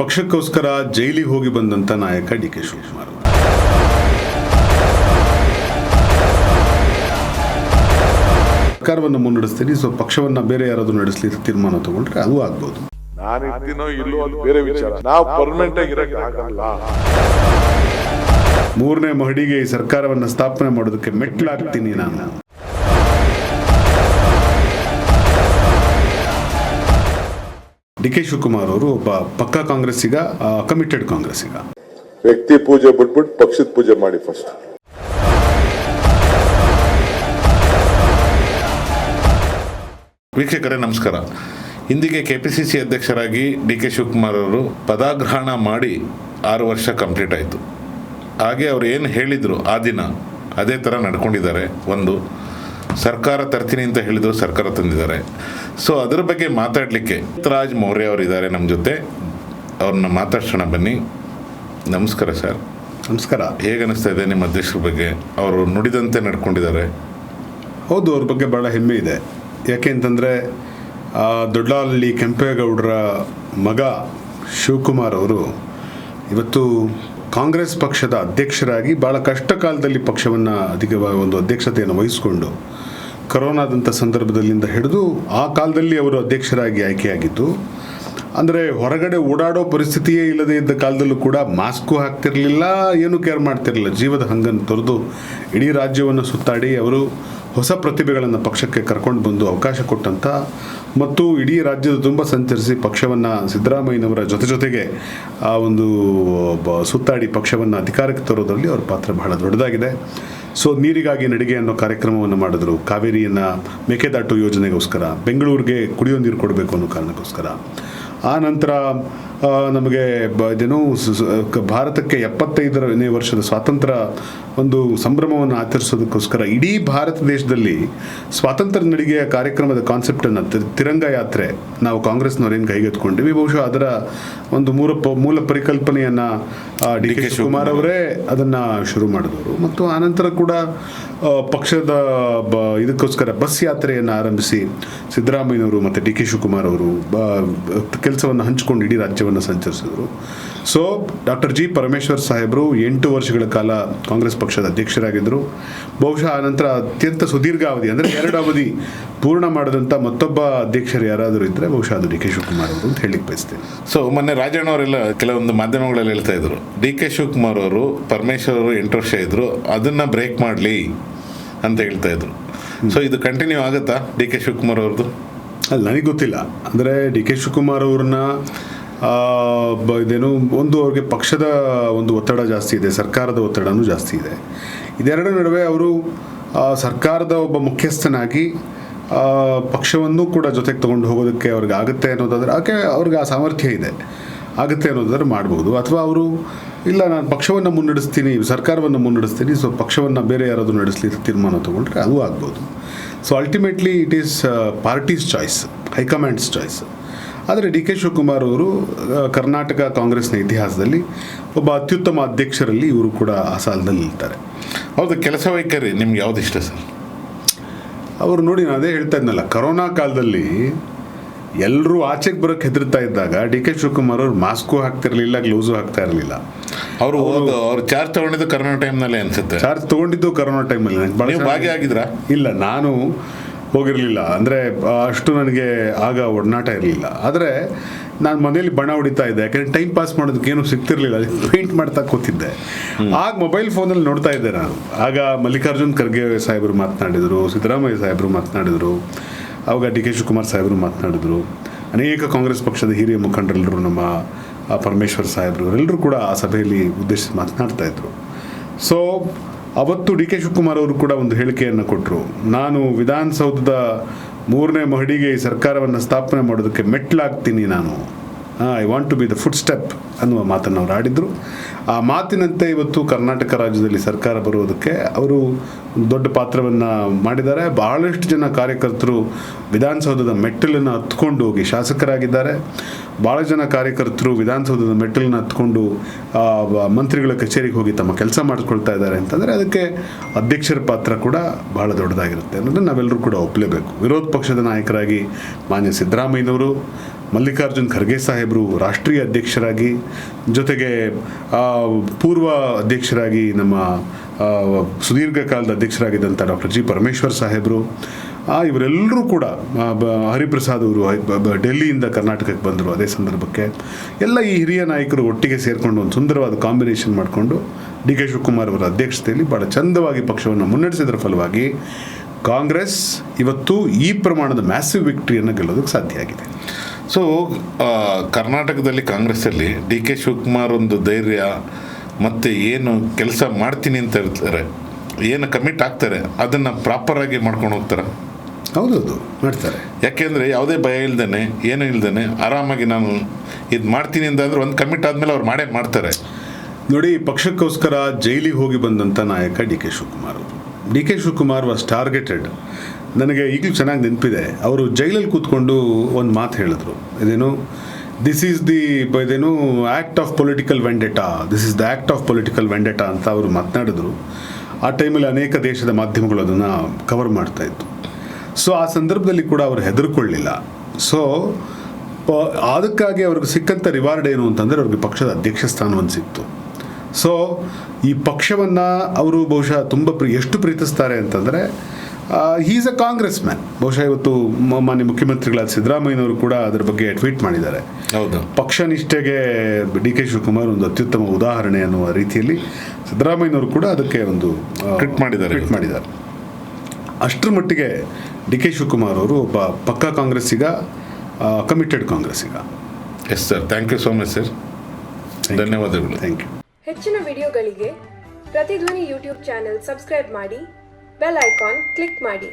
ಪಕ್ಷಕ್ಕೋಸ್ಕರ ಜೈಲಿಗೆ ಹೋಗಿ ಬಂದಂಥ ನಾಯಕ ಡಿ ಕೆ ಶಿವಕುಮಾರ್. ಸರ್ಕಾರವನ್ನು ಮುನ್ನಡೆಸ್ತೀನಿ, ಸೊ ಪಕ್ಷವನ್ನ ಬೇರೆ ಯಾರಾದರೂ ನಡೆಸಲಿಕ್ಕೆ ತೀರ್ಮಾನ ತಗೊಂಡ್ರೆ ಅದು ಆಗ್ಬೋದು. ನಾನಿದ್ದೀನೋ ಇಲ್ಲೋ ಅದು ಬೇರೆ ವಿಚಾರ. ನಾವು ಪರ್ಮನೆಂಟ್ ಆಗಿ ಇರಕ್ಕೆ ಆಗಲ್ಲ. ಮೂರನೇ ಮಹಡಿಗೆ ಈ ಸರ್ಕಾರವನ್ನು ಸ್ಥಾಪನೆ ಮಾಡೋದಕ್ಕೆ ಮೆಟ್ಲಾಗ್ತೀನಿ ನಾನು. ಡಿ ಕೆ ಶಿವಕುಮಾರ್ ಅವರು ಒಬ್ಬ ಪಕ್ಕಾ ಕಾಂಗ್ರೆಸ್ಸಿಗ, ಕಮಿಟೆಡ್ ಕಾಂಗ್ರೆಸ್ಸಿಗ. ವ್ಯಕ್ತಿ ಪೂಜೆ ಬಿಟ್ಬಿಟ್ಟು ಪಕ್ಷದ ಪೂಜೆ ಮಾಡಿ ಫಸ್ಟ್. ವೀಕ್ಷಕರೇ ನಮಸ್ಕಾರ. ಇಂದಿಗೆ ಕೆಪಿಸಿಸಿ ಅಧ್ಯಕ್ಷರಾಗಿ ಡಿ ಕೆ ಶಿವಕುಮಾರ್ ಅವರು ಪದಗ್ರಹಣ ಮಾಡಿ 6 ವರ್ಷ ಕಂಪ್ಲೀಟ್ ಆಯಿತು. ಹಾಗೆ ಅವ್ರು ಏನು ಹೇಳಿದರು ಆ ದಿನ ಅದೇ ಥರ ನಡ್ಕೊಂಡಿದ್ದಾರೆ. ಒಂದು ಸರ್ಕಾರ ತರ್ತೀನಿ ಅಂತ ಹೇಳಿದ್ರು, ಸರ್ಕಾರ ತಂದಿದ್ದಾರೆ. ಸೊ ಅದರ ಬಗ್ಗೆ ಮಾತಾಡಲಿಕ್ಕೆ ರಾಜ್ ಮೌರ್ಯ ಅವರು ಇದ್ದಾರೆ ನಮ್ಮ ಜೊತೆ. ಅವ್ರನ್ನ ಮಾತಾಡ್ಸೋಣ ಬನ್ನಿ. ನಮಸ್ಕಾರ ಸರ್. ನಮಸ್ಕಾರ. ಹೇಗೆ ಅನಿಸ್ತಾ ಇದೆ ನಿಮ್ಮ ಅಧ್ಯಕ್ಷರ ಬಗ್ಗೆ? ಅವರು ನುಡಿದಂತೆ ನಡ್ಕೊಂಡಿದ್ದಾರೆ. ಹೌದು, ಅವ್ರ ಬಗ್ಗೆ ಭಾಳ ಹೆಮ್ಮೆ ಇದೆ. ಯಾಕೆ ಅಂತಂದರೆ ದೊಡ್ಡಹಳ್ಳಿ ಕೆಂಪೇಗೌಡರ ಮಗ ಶಿವಕುಮಾರ್ ಅವರು ಇವತ್ತು ಕಾಂಗ್ರೆಸ್ ಪಕ್ಷದ ಅಧ್ಯಕ್ಷರಾಗಿ ಭಾಳ ಕಷ್ಟ ಕಾಲದಲ್ಲಿ ಪಕ್ಷವನ್ನು ಒಂದು ಅಧ್ಯಕ್ಷತೆಯನ್ನು ವಹಿಸಿಕೊಂಡು ಕರೋನಾದಂಥ ಸಂದರ್ಭದಲ್ಲಿಂದ ಹಿಡಿದು ಆ ಕಾಲದಲ್ಲಿ ಅವರು ಅಧ್ಯಕ್ಷರಾಗಿ ಆಯ್ಕೆಯಾಗಿದ್ದು. ಅಂದರೆ ಹೊರಗಡೆ ಓಡಾಡೋ ಪರಿಸ್ಥಿತಿಯೇ ಇಲ್ಲದೆ ಇದ್ದ ಕಾಲದಲ್ಲೂ ಕೂಡ ಮಾಸ್ಕು ಹಾಕ್ತಿರಲಿಲ್ಲ, ಏನೂ ಕೇರ್ ಮಾಡ್ತಿರಲಿಲ್ಲ. ಜೀವದ ಹಂಗನ್ನು ತೊರೆದು ಇಡೀ ರಾಜ್ಯವನ್ನು ಸುತ್ತಾಡಿ ಅವರು ಹೊಸ ಪ್ರತಿಭೆಗಳನ್ನು ಪಕ್ಷಕ್ಕೆ ಕರ್ಕೊಂಡು ಬಂದು ಅವಕಾಶ ಕೊಟ್ಟಂಥ ಮತ್ತು ಇಡೀ ರಾಜ್ಯದ ತುಂಬ ಸಂಚರಿಸಿ ಪಕ್ಷವನ್ನು ಸಿದ್ದರಾಮಯ್ಯನವರ ಜೊತೆಗೆ ಆ ಒಂದು ಸುತ್ತಾಡಿ ಪಕ್ಷವನ್ನು ಅಧಿಕಾರಕ್ಕೆ ತರೋದರಲ್ಲಿ ಅವ್ರ ಪಾತ್ರ ಬಹಳ ದೊಡ್ಡದಾಗಿದೆ. ಸೊ ನೀರಿಗಾಗಿ ನಡಿಗೆ ಅನ್ನೋ ಕಾರ್ಯಕ್ರಮವನ್ನು ಮಾಡಿದ್ರು. ಕಾವೇರಿಯನ್ನು ಮೇಕೆದಾಟು ಯೋಜನೆಗೋಸ್ಕರ, ಬೆಂಗಳೂರಿಗೆ ಕುಡಿಯೋ ನೀರು ಕೊಡಬೇಕು ಅನ್ನೋ ಕಾರಣಕ್ಕೋಸ್ಕರ. ಆ ನಂತರ ನಮಗೆ ಇದೇನು ಭಾರತಕ್ಕೆ 75ನೇ ವರ್ಷದ ಸ್ವಾತಂತ್ರ್ಯ ಒಂದು ಸಂಭ್ರಮವನ್ನು ಆಚರಿಸೋದಕ್ಕೋಸ್ಕರ ಇಡೀ ಭಾರತ ದೇಶದಲ್ಲಿ ಸ್ವಾತಂತ್ರ್ಯ ನಡಿಗೆಯ ಕಾರ್ಯಕ್ರಮದ ಕಾನ್ಸೆಪ್ಟನ್ನು ತಿರಂಗ ಯಾತ್ರೆ ನಾವು ಕಾಂಗ್ರೆಸ್ನವರೇನು ಕೈಗೆತ್ಕೊಂಡಿವಿ. ಬಹುಶಃ ಅದರ ಒಂದು ಮೂಲ ಪರಿಕಲ್ಪನೆಯನ್ನು ಡಿ ಕೆ ಶಿವಕುಮಾರ್ ಅವರೇ ಅದನ್ನು ಶುರು ಮಾಡಿದವರು. ಮತ್ತು ಆನಂತರ ಕೂಡ ಪಕ್ಷದ ಇದಕ್ಕೋಸ್ಕರ ಬಸ್ ಯಾತ್ರೆಯನ್ನು ಆರಂಭಿಸಿ ಸಿದ್ದರಾಮಯ್ಯನವರು ಮತ್ತು ಡಿ ಕೆ ಶಿವಕುಮಾರ್ ಅವರು ಕೆಲಸವನ್ನು ಹಂಚಿಕೊಂಡು ಇಡೀ ರಾಜ್ಯವನ್ನು ಸಂಚರಿಸಿದರು. ಸೊ ಡಾಕ್ಟರ್ ಜಿ ಪರಮೇಶ್ವರ್ ಸಾಹೇಬರು 8 ವರ್ಷಗಳ ಕಾಲ ಕಾಂಗ್ರೆಸ್ ಪಕ್ಷದ ಅಧ್ಯಕ್ಷರಾಗಿದ್ದರು. ಬಹುಶಃ ಆನಂತರ ಅತ್ಯಂತ ಸುದೀರ್ಘ ಅವಧಿ, ಅಂದರೆ 2 ಅವಧಿ ಪೂರ್ಣ ಮಾಡಿದಂಥ ಮತ್ತೊಬ್ಬ ಅಧ್ಯಕ್ಷರು ಯಾರಾದರೂ ಇದ್ದರೆ ಬಹುಶಃ ಅದು ಡಿ ಕೆ ಶಿವಕುಮಾರ್ ಅವರು ಅಂತ ಹೇಳಿಕ್ಕೆ ಬಯಸ್ತೇನೆ. ಸೊ ಮೊನ್ನೆ ರಾಜಣ್ಣ ಅವರೆಲ್ಲ ಕೆಲವೊಂದು ಮಾಧ್ಯಮಗಳಲ್ಲಿ ಹೇಳ್ತಾ ಇದ್ರು, ಡಿ ಕೆ ಶಿವಕುಮಾರ್ ಅವರು ಪರಮೇಶ್ವರ್ ಅವರು 8 ವರ್ಷ ಇದ್ರು, ಅದನ್ನು ಬ್ರೇಕ್ ಮಾಡಲಿ ಅಂತ ಹೇಳ್ತಾ ಇದ್ರು. ಸೊ ಇದು ಕಂಟಿನ್ಯೂ ಆಗುತ್ತಾ ಡಿ ಕೆ ಶಿವಕುಮಾರ್ ಅವ್ರದ್ದು? ಅಲ್ಲಿ ನನಗೆ ಗೊತ್ತಿಲ್ಲ. ಅಂದರೆ ಡಿ ಕೆ ಶಿವಕುಮಾರ್ ಅವ್ರನ್ನ ಇದೇನು ಒಂದು ಅವ್ರಿಗೆ ಪಕ್ಷದ ಒಂದು ಒತ್ತಡ ಜಾಸ್ತಿ ಇದೆ, ಸರ್ಕಾರದ ಒತ್ತಡನೂ ಜಾಸ್ತಿ ಇದೆ. ಇದೆರಡರ ನಡುವೆ ಅವರು ಸರ್ಕಾರದ ಒಬ್ಬ ಮುಖ್ಯಸ್ಥನಾಗಿ ಪಕ್ಷವನ್ನು ಕೂಡ ಜೊತೆಗೆ ತೊಗೊಂಡು ಹೋಗೋದಕ್ಕೆ ಅವ್ರಿಗೆ ಆಗುತ್ತೆ ಅನ್ನೋದಾದ್ರೆ ಅವ್ರಿಗೆ ಆ ಸಾಮರ್ಥ್ಯ ಇದೆ, ಆಗುತ್ತೆ ಅನ್ನೋದಾದ್ರೆ ಮಾಡ್ಬೋದು. ಅಥವಾ ಅವರು ಇಲ್ಲ, ನಾನು ಪಕ್ಷವನ್ನು ಮುನ್ನಡೆಸ್ತೀನಿ, ಸರ್ಕಾರವನ್ನು ಮುನ್ನಡೆಸ್ತೀನಿ, ಸೊ ಪಕ್ಷವನ್ನು ಬೇರೆ ಯಾರಾದರೂ ನಡೆಸಲಿಕ್ಕೆ ತೀರ್ಮಾನ ತೊಗೊಂಡ್ರೆ ಅದು ಆಗ್ಬೋದು. So ultimately it is party's choice, high command's choice. ಆದರೆ ಡಿ ಕೆ ಶಿವಕುಮಾರ್ ಅವರು ಕರ್ನಾಟಕ ಕಾಂಗ್ರೆಸ್ನ ಇತಿಹಾಸದಲ್ಲಿ ಒಬ್ಬ ಅತ್ಯುತ್ತಮ ಅಧ್ಯಕ್ಷರಲ್ಲಿ ಇವರು ಕೂಡ ಆ ಸಾಲಿನಲ್ಲಿ ನಿಲ್ತಾರೆ. ಹೌದು, ಕೆಲಸ ವೈಖರಿ ನಿಮ್ಗೆ ಯಾವ್ದು ಇಷ್ಟ ಸರ್? ಅವರು ನೋಡಿ, ನಾನು ಅದೇ ಹೇಳ್ತಾ ಇದ್ನಲ್ಲ, ಕರೋನಾ ಕಾಲದಲ್ಲಿ ಎಲ್ಲರೂ ಆಚೆಗೆ ಬರೋಕ್ಕೆ ಹೆದರ್ತಾ ಇದ್ದಾಗ ಡಿ ಕೆ ಶಿವಕುಮಾರ್ ಅವರು ಮಾಸ್ಕು ಹಾಕ್ತಿರಲಿಲ್ಲ, ಗ್ಲೌಸು ಹಾಕ್ತಾ ಇರಲಿಲ್ಲ. ಅವರು ಚಾರ್ಜ್ ತಗೊಂಡಿದ್ದು ಕರೋನಾ ಟೈಮ್ನಲ್ಲೇ ಅನ್ಸುತ್ತೆ. ಚಾರ್ಜ್ ತೊಗೊಂಡಿದ್ದು ಕರೋನಾ ಟೈಮಲ್ಲಿ. ಭಾಗಿಯಾಗಿದ್ರಾ? ಇಲ್ಲ, ನಾನು ಹೋಗಿರಲಿಲ್ಲ. ಅಂದರೆ ಅಷ್ಟು ನನಗೆ ಆಗ ಒಡನಾಟ ಇರಲಿಲ್ಲ. ಆದರೆ ನಾನು ಮನೇಲಿ ಬಣ್ಣ ಹೊಡಿತಾ ಇದ್ದೆ, ಯಾಕೆಂದರೆ ಟೈಮ್ ಪಾಸ್ ಮಾಡೋದಕ್ಕೆ ಏನೂ ಸಿಗ್ತಿರ್ಲಿಲ್ಲ, ಪೇಂಟ್ ಮಾಡ್ತಾ ಕೂತಿದ್ದೆ. ಆಗ ಮೊಬೈಲ್ ಫೋನಲ್ಲಿ ನೋಡ್ತಾ ಇದ್ದೆ ನಾನು. ಆಗ ಮಲ್ಲಿಕಾರ್ಜುನ್ ಖರ್ಗೆ ಸಾಹೇಬರು ಮಾತನಾಡಿದರು, ಸಿದ್ದರಾಮಯ್ಯ ಸಾಹೇಬರು ಮಾತನಾಡಿದರು, ಆವಾಗ ಡಿ ಕೆ ಶಿವಕುಮಾರ್ ಸಾಹೇಬರು ಮಾತನಾಡಿದರು, ಅನೇಕ ಕಾಂಗ್ರೆಸ್ ಪಕ್ಷದ ಹಿರಿಯ ಮುಖಂಡರೆಲ್ಲರೂ, ನಮ್ಮ ಪರಮೇಶ್ವರ್ ಸಾಹೇಬರು ಇವರೆಲ್ಲರೂ ಕೂಡ ಆ ಸಭೆಯಲ್ಲಿ ಉದ್ದೇಶಿಸಿ ಮಾತನಾಡ್ತಾ ಇದ್ರು. ಸೊ ಅವತ್ತು ಡಿ ಕೆ ಶಿವಕುಮಾರ್ ಅವರು ಕೂಡ ಒಂದು ಹೇಳಿಕೆಯನ್ನು ಕೊಟ್ಟರು. ನಾನು ವಿಧಾನಸೌಧದ 3ನೇ ಮಹಡಿಗೆ ಈ ಸರ್ಕಾರವನ್ನು ಸ್ಥಾಪನೆ ಮಾಡೋದಕ್ಕೆ ಮೆಟ್ಲಾಗ್ತೀನಿ ನಾನು, I want to be the foot step ಅನ್ನುವ ಮಾತನ್ನು ಅವರು ಆಡಿದರು. ಆ ಮಾತಿನಂತೆ ಇವತ್ತು ಕರ್ನಾಟಕ ರಾಜ್ಯದಲ್ಲಿ ಸರ್ಕಾರ ಬರುವುದಕ್ಕೆ ಅವರು ದೊಡ್ಡ ಪಾತ್ರವನ್ನು ಮಾಡಿದ್ದಾರೆ. ಬಹಳಷ್ಟು ಜನ ಕಾರ್ಯಕರ್ತರು ವಿಧಾನಸೌಧದ ಮೆಟ್ಟಿಲನ್ನು ಹತ್ಕೊಂಡು ಹೋಗಿ ಶಾಸಕರಾಗಿದ್ದಾರೆ. ಭಾಳ ಜನ ಕಾರ್ಯಕರ್ತರು ವಿಧಾನಸೌಧದ ಮೆಟ್ಟಿಲನ್ನು ಹತ್ಕೊಂಡು ಮಂತ್ರಿಗಳ ಕಚೇರಿಗೆ ಹೋಗಿ ತಮ್ಮ ಕೆಲಸ ಮಾಡಿಸ್ಕೊಳ್ತಾ ಇದ್ದಾರೆ ಅಂತಂದರೆ ಅದಕ್ಕೆ ಅಧ್ಯಕ್ಷರ ಪಾತ್ರ ಕೂಡ ಬಹಳ ದೊಡ್ಡದಾಗಿರುತ್ತೆ ಅನ್ನೋದನ್ನು ನಾವೆಲ್ಲರೂ ಕೂಡ ಒಪ್ಪಲೇಬೇಕು. ವಿರೋಧ ಪಕ್ಷದ ನಾಯಕರಾಗಿ ಮಾನ್ಯ ಸಿದ್ದರಾಮಯ್ಯನವರು ಮಲ್ಲಿಕಾರ್ಜುನ್ ಖರ್ಗೆ ಸಾಹೇಬರು ರಾಷ್ಟ್ರೀಯ ಅಧ್ಯಕ್ಷರಾಗಿ, ಜೊತೆಗೆ ಪೂರ್ವ ಅಧ್ಯಕ್ಷರಾಗಿ ನಮ್ಮ ಸುದೀರ್ಘ ಕಾಲದ ಅಧ್ಯಕ್ಷರಾಗಿದ್ದಂಥ ಡಾಕ್ಟರ್ ಜಿ ಪರಮೇಶ್ವರ್ ಸಾಹೇಬರು, ಇವರೆಲ್ಲರೂ ಕೂಡ ಹರಿಪ್ರಸಾದ್ ಅವರು ಡೆಲ್ಲಿಯಿಂದ ಕರ್ನಾಟಕಕ್ಕೆ ಬಂದರು. ಅದೇ ಸಂದರ್ಭಕ್ಕೆ ಎಲ್ಲ ಈ ಹಿರಿಯ ನಾಯಕರು ಒಟ್ಟಿಗೆ ಸೇರಿಕೊಂಡು ಒಂದು ಸುಂದರವಾದ ಕಾಂಬಿನೇಷನ್ ಮಾಡಿಕೊಂಡು ಡಿ ಕೆ ಶಿವಕುಮಾರ್ ಅವರ ಅಧ್ಯಕ್ಷತೆಯಲ್ಲಿ ಭಾಳ ಚಂದವಾಗಿ ಪಕ್ಷವನ್ನು ಮುನ್ನಡೆಸಿದ್ರ ಫಲವಾಗಿ ಕಾಂಗ್ರೆಸ್ ಇವತ್ತು ಈ ಪ್ರಮಾಣದ ಮ್ಯಾಸಿವ್ ವಿಕ್ಟ್ರಿಯನ್ನು ಗೆಲ್ಲೋದಕ್ಕೆ ಸಾಧ್ಯ ಆಗಿದೆ. ಸೊ ಕರ್ನಾಟಕದಲ್ಲಿ ಕಾಂಗ್ರೆಸ್ಸಲ್ಲಿ ಡಿ ಕೆ ಶಿವಕುಮಾರ್ ಒಂದು ಧೈರ್ಯ ಮತ್ತು ಏನು ಕೆಲಸ ಮಾಡ್ತೀನಿ ಅಂತ ಇರ್ತಾರೆ, ಏನು ಕಮಿಟ್ ಆಗ್ತಾರೆ, ಅದನ್ನು ಪ್ರಾಪರಾಗಿ ಮಾಡ್ಕೊಂಡು ಹೋಗ್ತಾರೆ. ಹೌದೌದು, ಮಾಡ್ತಾರೆ. ಯಾಕೆಂದರೆ ಯಾವುದೇ ಭಯ ಇಲ್ದೇ ಏನೂ ಇಲ್ದೇ ಆರಾಮಾಗಿ ನಾನು ಇದು ಮಾಡ್ತೀನಿ ಅಂತಂದರೆ ಒಂದು ಕಮಿಟ್ ಆದಮೇಲೆ ಅವ್ರು ಮಾಡೇ ಮಾಡ್ತಾರೆ. ನೋಡಿ, ಪಕ್ಷಕ್ಕೋಸ್ಕರ ಜೈಲಿಗೆ ಹೋಗಿ ಬಂದಂಥ ನಾಯಕ ಡಿ ಕೆ ಶಿವಕುಮಾರ್ ಅವರು. D K Shivakumar was targeted. ನನಗೆ ಈಗಲೂ ಚೆನ್ನಾಗಿ ನೆನಪಿದೆ, ಅವರು ಜೈಲಲ್ಲಿ ಕೂತ್ಕೊಂಡು ಒಂದು ಮಾತು ಹೇಳಿದ್ರು, ಇದೇನು ದಿಸ್ ಈಸ್ ದಿ ಇದೇನು act of political vendetta, this is the act of political vendetta ಅಂತ ಅವರು ಮಾತನಾಡಿದ್ರು. ಆ ಟೈಮಲ್ಲಿ ಅನೇಕ ದೇಶದ ಮಾಧ್ಯಮಗಳು ಅದನ್ನು ಕವರ್ ಮಾಡ್ತಾಯಿತ್ತು. ಸೊ ಆ ಸಂದರ್ಭದಲ್ಲಿ ಕೂಡ ಅವರು ಹೆದರ್ಕೊಳ್ಳಿಲ್ಲ. ಸೊ ಅದಕ್ಕಾಗಿ ಅವ್ರಿಗೆ ಸಿಕ್ಕಂಥ ರಿವಾರ್ಡ್ ಏನು ಅಂತಂದರೆ ಅವ್ರಿಗೆ ಪಕ್ಷದ ಅಧ್ಯಕ್ಷ ಸ್ಥಾನವನ್ನು ಸಿಕ್ತು. ಸೊ ಈ ಪಕ್ಷವನ್ನು ಅವರು ಬಹುಶಃ ತುಂಬ ಎಷ್ಟು ಪ್ರೀತಿಸ್ತಾರೆ ಅಂತಂದರೆ, ಈಸ್ ಅ ಕಾಂಗ್ರೆಸ್ ಮ್ಯಾನ್. ಬಹುಶಃ ಇವತ್ತು ಮಾನ್ಯ ಮುಖ್ಯಮಂತ್ರಿಗಳಾದ ಸಿದ್ದರಾಮಯ್ಯನವರು ಕೂಡ ಅದರ ಬಗ್ಗೆ ಟ್ವೀಟ್ ಮಾಡಿದ್ದಾರೆ. ಹೌದು, ಪಕ್ಷ ನಿಷ್ಠೆಗೆ ಡಿ ಕೆ ಶಿವಕುಮಾರ್ ಒಂದು ಅತ್ಯುತ್ತಮ ಉದಾಹರಣೆ ಅನ್ನುವ ರೀತಿಯಲ್ಲಿ ಸಿದ್ದರಾಮಯ್ಯನವರು ಕೂಡ ಅದಕ್ಕೆ ಒಂದು ಟ್ವೀಟ್ ಮಾಡಿದ್ದಾರೆ. ಅಷ್ಟರ ಮಟ್ಟಿಗೆ ಡಿ ಕೆ ಶಿವಕುಮಾರ್ ಅವರು ಒಬ್ಬ ಪಕ್ಕಾ ಕಾಂಗ್ರೆಸ್ಸಿಗ, ಕಮಿಟೆಡ್ ಕಾಂಗ್ರೆಸ್ಸಿಗ. Yes sir, thank you so much sir, ಧನ್ಯವಾದಗಳು. Thank you. ಹೆಚ್ಚಿನ ವಿಡಿಯೋಗಳಿಗೆ ಪ್ರತಿಧ್ವನಿ ಯೂಟ್ಯೂಬ್ ಚಾನೆಲ್ ಸಬ್ಸ್ಕ್ರೈಬ್ ಮಾಡಿ, ಬೆಲ್ ಐಕಾನ್ ಕ್ಲಿಕ್ ಮಾಡಿ.